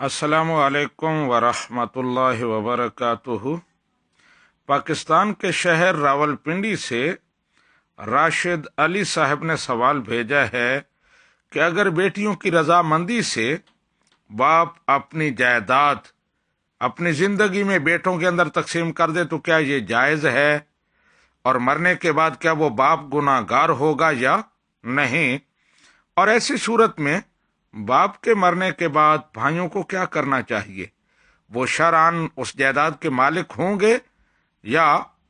अस्सलामु अलैकुम वरहमतुल्लाहि वबरकातुहु। पाकिस्तान के शहर रावलपिंडी से राशिद अली साहब ने सवाल भेजा है कि अगर बेटियों की रजामंदी से बाप अपनी जायदाद अपनी जिंदगी में बेटों के अंदर तकसीम कर दे तो क्या ये जायज़ है, और मरने के बाद क्या वो बाप गुनाहगार होगा या नहीं, और ऐसी सूरत में बाप के मरने के बाद भाइयों को क्या करना चाहिए, वो शरअन उस जायदाद के मालिक होंगे या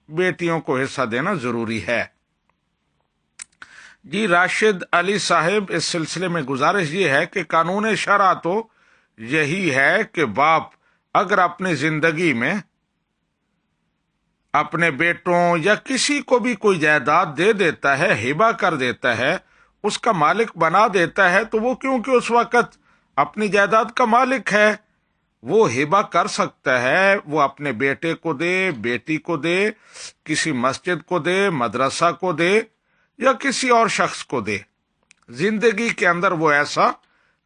बेटियों को हिस्सा देना जरूरी है। जी राशिद अली साहब, इस सिलसिले में गुजारिश ये है कि कानून शरअ तो यही है कि बाप अगर अपनी जिंदगी में अपने बेटों या किसी को भी कोई जायदाद दे देता है, हिबा कर देता है, उसका मालिक बना देता है, तो वो क्योंकि उस वक़्त अपनी जायदाद का मालिक है, वो हिबा कर सकता है। वो अपने बेटे को दे, बेटी को दे, किसी मस्जिद को दे, मदरसा को दे या किसी और शख्स को दे। जिंदगी के अंदर वो ऐसा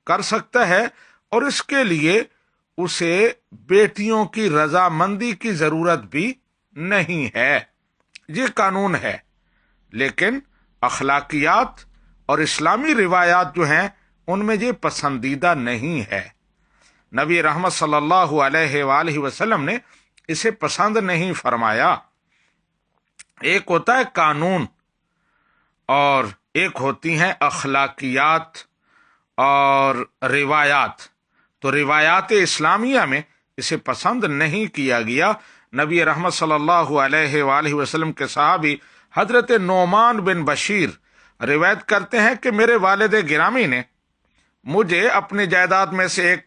कर सकता है और इसके लिए उसे बेटियों की रजामंदी की जरूरत भी नहीं है। ये कानून है, लेकिन अखलाकियात और इस्लामी रिवायात जो हैं उनमें ये पसंदीदा नहीं है। नबी रहमत सल्लल्लाहु अलैहि वसल्लम ने इसे पसंद नहीं फरमाया। एक होता है कानून और एक होती हैं अखलाकियात और रिवायात। तो रिवायात इस्लामिया में इसे पसंद नहीं किया गया। नबी रहमत सल्लल्लाहु अलैहि वसल्लम के सहाबी हजरत नोमान बिन बशीर रिवायत करते हैं कि मेरे वालिद गिरामी ने मुझे अपनी जायदाद में से एक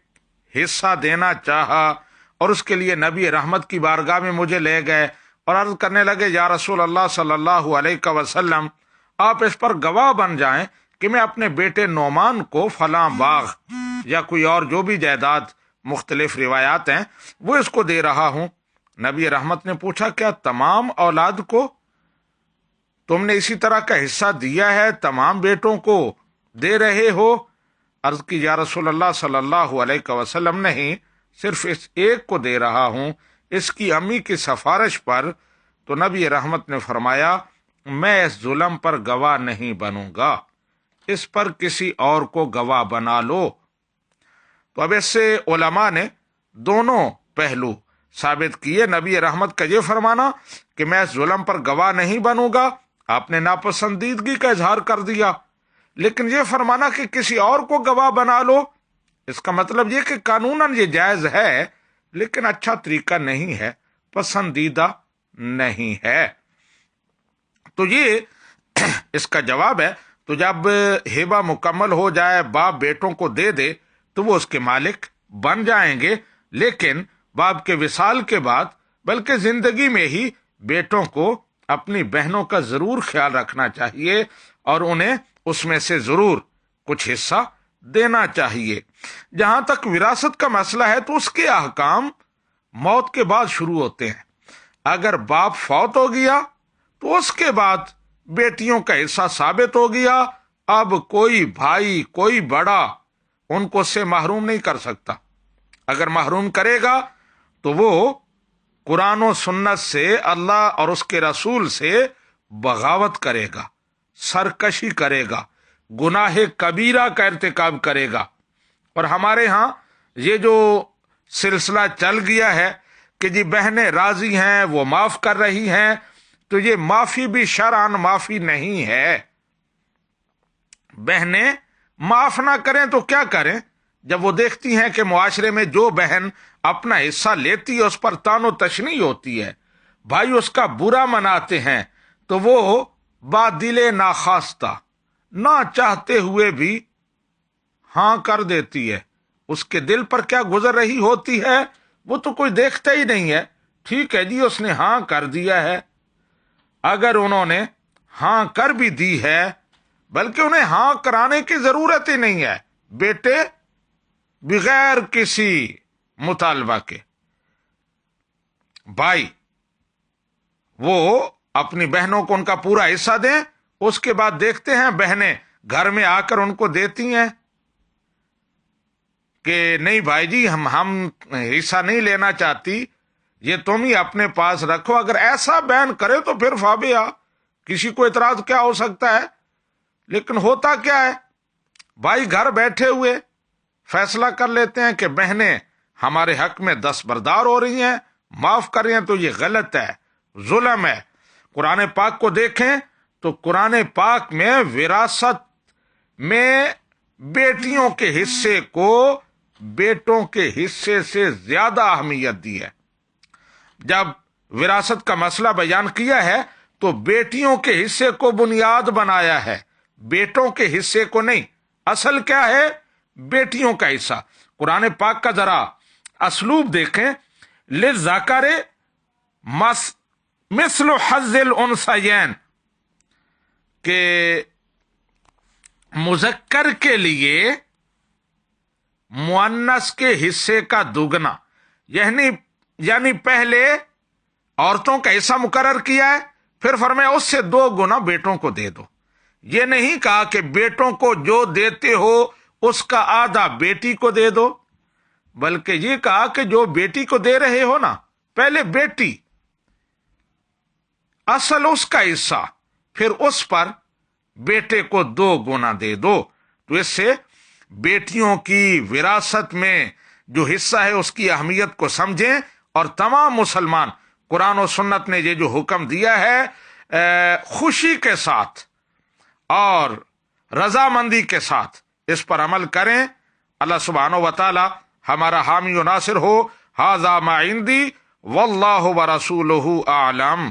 हिस्सा देना चाहा और उसके लिए नबी रहमत की बारगाह में मुझे ले गए और अर्ज करने लगे, या रसूल अल्लाह सल्लल्लाहु अलैहि वसल्लम, आप इस पर गवाह बन जाएं कि मैं अपने बेटे नोमान को फलां बाग या कोई और जो भी जायदाद, मुख्तलिफ रिवायात हैं, वो इसको दे रहा हूं। नबी रहमत ने पूछा, क्या तमाम औलाद को तुमने इसी तरह का हिस्सा दिया है, तमाम बेटों को दे रहे हो? अर्ज की, या रसूल अल्लाह सल्लल्लाहु अलैहि वसल्लम, नहीं, सिर्फ इस एक को दे रहा हूं, इसकी अम्मी की सिफारिश पर। तो नबी रहमत ने फरमाया, मैं इस जुल्म पर गवाह नहीं बनूंगा, इस पर किसी और को गवाह बना लो। तो अब इससे उलमा ने दोनों पहलू साबित किए। नबी रहमत का ये फरमाना कि मैं इस जुल्म पर गवाह नहीं बनूंगा, आपने नापसंदीदगी का इजहार कर दिया, लेकिन ये फरमाना कि किसी और को गवाह बना लो, इसका मतलब ये कि कानूनन ये जायज है, लेकिन अच्छा तरीका नहीं है, पसंदीदा नहीं है। तो ये इसका जवाब है। तो जब हिबा मुकम्मल हो जाए, बाप बेटों को दे दे, तो वो उसके मालिक बन जाएंगे, लेकिन बाप के विसाल के बाद, बल्कि जिंदगी में ही बेटों को अपनी बहनों का जरूर ख्याल रखना चाहिए और उन्हें उसमें से जरूर कुछ हिस्सा देना चाहिए। जहां तक विरासत का मसला है तो उसके अहकाम मौत के बाद शुरू होते हैं। अगर बाप फौत हो गया तो उसके बाद बेटियों का हिस्सा साबित हो गया। अब कोई भाई, कोई बड़ा उनको से महरूम नहीं कर सकता। अगर महरूम करेगा तो वो कुरान और सुन्नत से, अल्लाह और उसके रसूल से बगावत करेगा, सरकशी करेगा, गुनाह कबीरा का इर्तिकाब करेगा। और हमारे यहाँ ये जो सिलसिला चल गया है कि जी बहनें राजी हैं, वो माफ कर रही हैं, तो ये माफी भी शरअन माफी नहीं है। बहनें माफ ना करें तो क्या करें? जब वो देखती हैं कि मुआशरे में जो बहन अपना हिस्सा लेती है उस पर तानो तशनी होती है, भाई उसका बुरा मनाते हैं, तो वो बादिले नाखास्ता, ना चाहते हुए भी हां कर देती है। उसके दिल पर क्या गुजर रही होती है वो तो कोई देखता ही नहीं है। ठीक है जी, उसने हां कर दिया है। अगर उन्होंने हां कर भी दी है, बल्कि उन्हें हां कराने की जरूरत ही नहीं है, बेटे बगैर किसी मुतालबा के भाई वो अपनी बहनों को उनका पूरा हिस्सा दें, उसके बाद देखते हैं बहनें घर में आकर उनको देती हैं کہ نہیں بھائی جی ہم حصہ نہیں لینا چاہتی، یہ تم ہی اپنے پاس رکھو، اگر ایسا بیان کرے تو پھر فابیا، کسی کو اعتراض کیا ہو سکتا ہے؟ لیکن ہوتا کیا ہے، بھائی گھر بیٹھے ہوئے فیصلہ کر لیتے ہیں کہ بہنیں ہمارے حق میں دستبردار ہو رہی ہیں، معاف کر رہی ہیں، تو یہ غلط ہے، ظلم ہے۔ قرآن پاک کو دیکھیں تو قرآن پاک میں وراثت میں بیٹیوں کے حصے کو بیٹوں کے حصے سے زیادہ اہمیت دی ہے۔ جب وراثت کا مسئلہ بیان کیا ہے تو بیٹیوں کے حصے کو بنیاد بنایا ہے، بیٹوں کے حصے کو نہیں۔ اصل کیا ہے؟ بیٹیوں کا حصہ۔ قرآن پاک کا ذرا اسلوب دیکھیں، للذکر مثل حظ الانثیین، کہ مذکر کے لیے مؤنث کے حصے کا دوگنا، یعنی پہلے عورتوں کا حصہ مقرر کیا ہے، پھر فرمایا اس سے 2 گنا بیٹوں کو دے دو۔ یہ نہیں کہا کہ بیٹوں کو جو دیتے ہو اس کا آدھا بیٹی کو دے دو، بلکہ یہ کہا کہ جو بیٹی کو دے رہے ہو نا، پہلے بیٹی، اصل اس کا حصہ، پھر اس پر بیٹے کو 2 گنا دے دو۔ تو اس سے بیٹیوں کی وراثت میں جو حصہ ہے اس کی اہمیت کو سمجھیں، اور تمام مسلمان قرآن و سنت نے یہ جو حکم دیا ہے خوشی کے ساتھ اور رضامندی کے ساتھ اس پر عمل کریں۔ اللہ سبحانہ و تعالی ہمارا حامی و ناصر ہو۔ ھذا ما عندی واللہ ورسولہ اعلم۔